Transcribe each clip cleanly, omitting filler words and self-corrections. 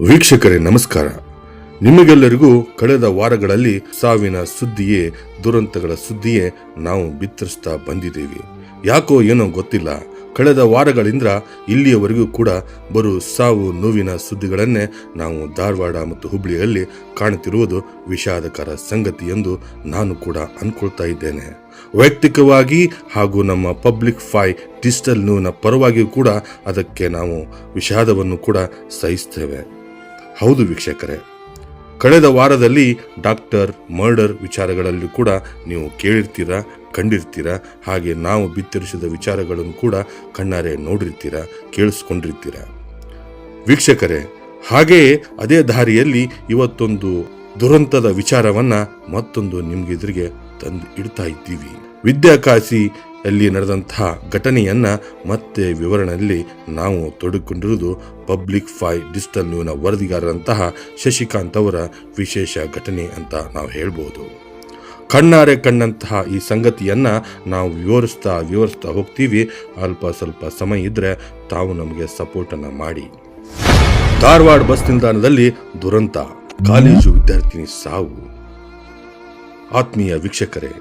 ವೀಕ್ಷಕರೇ ನಮಸ್ಕಾರ. ನಿಮಗೆಲ್ಲರಿಗೂ ಕಳೆದ ವಾರಗಳಲ್ಲಿ ಸಾವಿನ ಸುದ್ದಿಯೇ, ದುರಂತಗಳ ಸುದ್ದಿಯೇ ನಾವು ಬಿತ್ತರಿಸ್ತಾ ಬಂದಿದ್ದೇವೆ. ಯಾಕೋ ಏನೋ ಗೊತ್ತಿಲ್ಲ, ಕಳೆದ ವಾರಗಳಿಂದ ಇಲ್ಲಿಯವರೆಗೂ ಕೂಡ ಬರೋ ಸಾವು ನೋವಿನ ಸುದ್ದಿಗಳನ್ನೇ ನಾವು ಧಾರವಾಡ ಮತ್ತು ಹುಬ್ಬಳ್ಳಿಯಲ್ಲಿ ಕಾಣುತ್ತಿರುವುದು ವಿಷಾದಕರ ಸಂಗತಿ ಎಂದು ನಾನು ಕೂಡ ಅನ್ಕೊಳ್ತಾ ಇದ್ದೇನೆ. ವೈಯಕ್ತಿಕವಾಗಿ ಹಾಗೂ ನಮ್ಮ ಪಬ್ಲಿಕ್ ಫೈ ಡಿಜಿಟಲ್ ನ್ಯೂನ ಪರವಾಗಿಯೂ ಕೂಡ ಅದಕ್ಕೆ ನಾವು ವಿಷಾದವನ್ನು ಕೂಡ ಸಹಿಸ್ತೇವೆ. ಹೌದು ವೀಕ್ಷಕರೇ, ಕಳೆದ ವಾರದಲ್ಲಿ ಡಾಕ್ಟರ್ ಮರ್ಡರ್ ವಿಚಾರಗಳಲ್ಲಿ ಕೂಡ ನೀವು ಕೇಳಿರ್ತೀರಾ, ಕಂಡಿರ್ತೀರಾ. ಹಾಗೆ ನಾವು ಬಿತ್ತರಿಸಿದ ವಿಚಾರಗಳನ್ನು ಕೂಡ ಕಣ್ಣಾರೆ ನೋಡಿರ್ತೀರಾ, ಕೇಳಿಸ್ಕೊಂಡಿರ್ತೀರಾ. ವೀಕ್ಷಕರೇ, ಹಾಗೆಯೇ ಅದೇ ದಾರಿಯಲ್ಲಿ ಇವತ್ತೊಂದು ದುರಂತದ ವಿಚಾರವನ್ನ ಮತ್ತೊಂದು ನಿಮ್ಗೆದುರಿಗೆ ತಂದು ಇಡ್ತಾ ಇದ್ದೀವಿ. ವಿದ್ಯಾಕಾಶಿಯಲ್ಲಿ ನಡೆದಂತಹ ಘಟನೆಯನ್ನ ಮತ್ತೆ ವಿವರಣೆಯಲ್ಲಿ ನಾವು ತೊಡಗಿಕೊಂಡಿರುವುದು ಪಬ್ಲಿಕ್ ಫೈ ಡಿಜಿಟಲ್ ನ್ಯೂನ ವರದಿಗಾರರಂತಹ ಶಶಿಕಾಂತ್ ಅವರ ವಿಶೇಷ ಘಟನೆ ಅಂತ ನಾವು ಹೇಳ್ಬೋದು. ಕಣ್ಣಾರೆ ಕಂಡಂತಹ ಈ ಸಂಗತಿಯನ್ನ ನಾವು ವಿವರಿಸ್ತಾ ಹೋಗ್ತೀವಿ. ಅಲ್ಪ ಸ್ವಲ್ಪ ಸಮಯ ಇದ್ರೆ ತಾವು ನಮಗೆ ಸಪೋರ್ಟನ್ನು ಮಾಡಿ. ಧಾರವಾಡ ಬಸ್ ನಿಲ್ದಾಣದಲ್ಲಿ ದುರಂತ, ಕಾಲೇಜು ವಿದ್ಯಾರ್ಥಿನಿ ಸಾವು. ಆತ್ಮೀಯ ವೀಕ್ಷಕರೇ,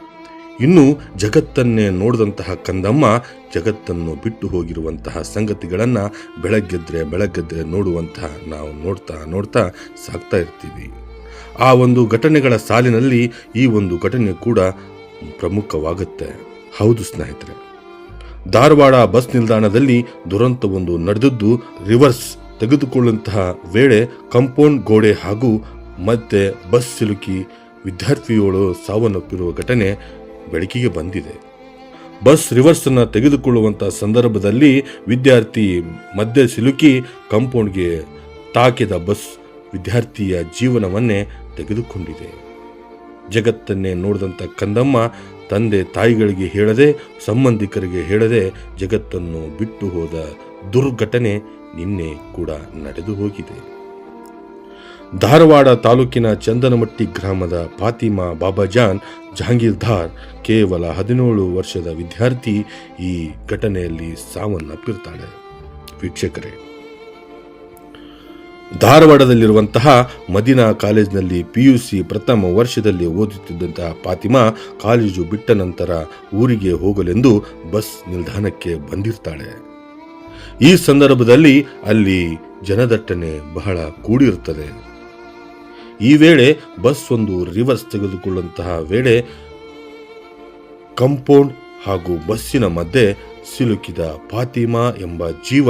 ಇನ್ನು ಜಗತ್ತನ್ನೇ ನೋಡಿದಂತಹ ಕಂದಮ್ಮ ಜಗತ್ತನ್ನು ಬಿಟ್ಟು ಹೋಗಿರುವಂತಹ ಸಂಗತಿಗಳನ್ನ ಬೆಳಗ್ಗೆದ್ರೆ ನೋಡುವಂತಹ ನಾವು ನೋಡ್ತಾ ಸಾಗ್ತಾ ಇರ್ತೀವಿ. ಆ ಒಂದು ಘಟನೆಗಳ ಸಾಲಿನಲ್ಲಿ ಈ ಒಂದು ಘಟನೆ ಕೂಡ ಪ್ರಮುಖವಾಗುತ್ತೆ. ಹೌದು ಸ್ನೇಹಿತರೆ, ಧಾರವಾಡ ಬಸ್ ನಿಲ್ದಾಣದಲ್ಲಿ ದುರಂತವೊಂದು ನಡೆದಿದ್ದು, ರಿವರ್ಸ್ ತೆಗೆದುಕೊಳ್ಳುವಂತಹ ವೇಳೆ ಕಾಂಪೌಂಡ್ ಗೋಡೆ ಹಾಗೂ ಮತ್ತೆ ಬಸ್ ಸಿಲುಕಿ ವಿದ್ಯಾರ್ಥಿಗಳು ಸಾವನ್ನಪ್ಪಿರುವ ಘಟನೆ ಬೆಳಕಿಗೆ ಬಂದಿದೆ. ಬಸ್ ರಿವರ್ಸ್ ಅನ್ನು ತೆಗೆದುಕೊಳ್ಳುವಂತಹ ಸಂದರ್ಭದಲ್ಲಿ ವಿದ್ಯಾರ್ಥಿ ಮಧ್ಯೆ ಸಿಲುಕಿ ಕಾಂಪೌಂಡ್ಗೆ ತಾಕಿದ ಬಸ್ ವಿದ್ಯಾರ್ಥಿಯ ಜೀವನವನ್ನೇ ತೆಗೆದುಕೊಂಡಿದೆ. ಜಗತ್ತನ್ನೇ ನೋಡಿದಂಥ ಕಂದಮ್ಮ ತಂದೆ ತಾಯಿಗಳಿಗೆ ಹೇಳದೆ, ಸಂಬಂಧಿಕರಿಗೆ ಹೇಳದೆ ಜಗತ್ತನ್ನು ಬಿಟ್ಟು ಹೋದ ದುರ್ಘಟನೆ ನಿನ್ನೆ ಕೂಡ ನಡೆದು ಹೋಗಿದೆ. ಧಾರವಾಡ ತಾಲೂಕಿನ ಚಂದನಮಟ್ಟಿ ಗ್ರಾಮದ ಫಾತಿಮಾ ಬಾಬಾಜಾನ್ ಜಹಾಂಗೀರ್ದಾರ್ ಕೇವಲ 17 ವರ್ಷದ ವಿದ್ಯಾರ್ಥಿ ಈ ಘಟನೆಯಲ್ಲಿ ಸಾವನ್ನಪ್ಪಿರ್ತಾಳೆ. ವೀಕ್ಷಕರೇ, ಧಾರವಾಡದಲ್ಲಿರುವಂತಹ ಮದೀನಾ ಕಾಲೇಜಿನಲ್ಲಿ PUC ಪ್ರಥಮ ವರ್ಷದಲ್ಲಿ ಓದುತ್ತಿದ್ದಂತಹ ಫಾತಿಮಾ ಕಾಲೇಜು ಬಿಟ್ಟ ನಂತರ ಊರಿಗೆ ಹೋಗಲೆಂದು ಬಸ್ ನಿಲ್ದಾಣಕ್ಕೆ ಬಂದಿರ್ತಾಳೆ. ಈ ಸಂದರ್ಭದಲ್ಲಿ ಅಲ್ಲಿ ಜನದಟ್ಟಣೆ ಬಹಳ ಕೂಡಿರುತ್ತದೆ. ಈ ವೇಳೆ ಬಸ್ ಒಂದು ರಿವರ್ಸ್ ತೆಗೆದುಕೊಳ್ಳುವಂತಹ ವೇಳೆ ಕಾಂಪೌಂಡ್ ಹಾಗೂ ಬಸ್ಸಿನ ಮಧ್ಯೆ ಸಿಲುಕಿದ ಫಾತಿಮಾ ಎಂಬ ಜೀವ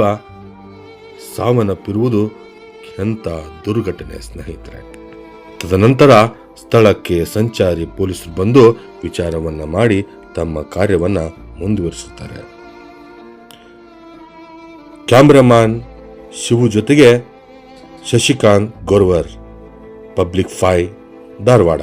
ಸಾವನ್ನಪ್ಪಿರುವುದು ಎಂಥ ದುರ್ಘಟನೆ ಸ್ನೇಹಿತರೆ. ತದನಂತರ ಸ್ಥಳಕ್ಕೆ ಸಂಚಾರಿ ಪೊಲೀಸರು ಬಂದು ವಿಚಾರವನ್ನ ಮಾಡಿ ತಮ್ಮ ಕಾರ್ಯವನ್ನ ಮುಂದುವರಿಸುತ್ತಾರೆ. ಕ್ಯಾಮ್ರಾಮನ್ ಶಿವು ಜೊತೆಗೆ ಶಶಿಕಾಂತ್ ಗೊರ್ವರ್, ಪಬ್ಲಿಕ್ ಫೈ ಧಾರವಾಡ.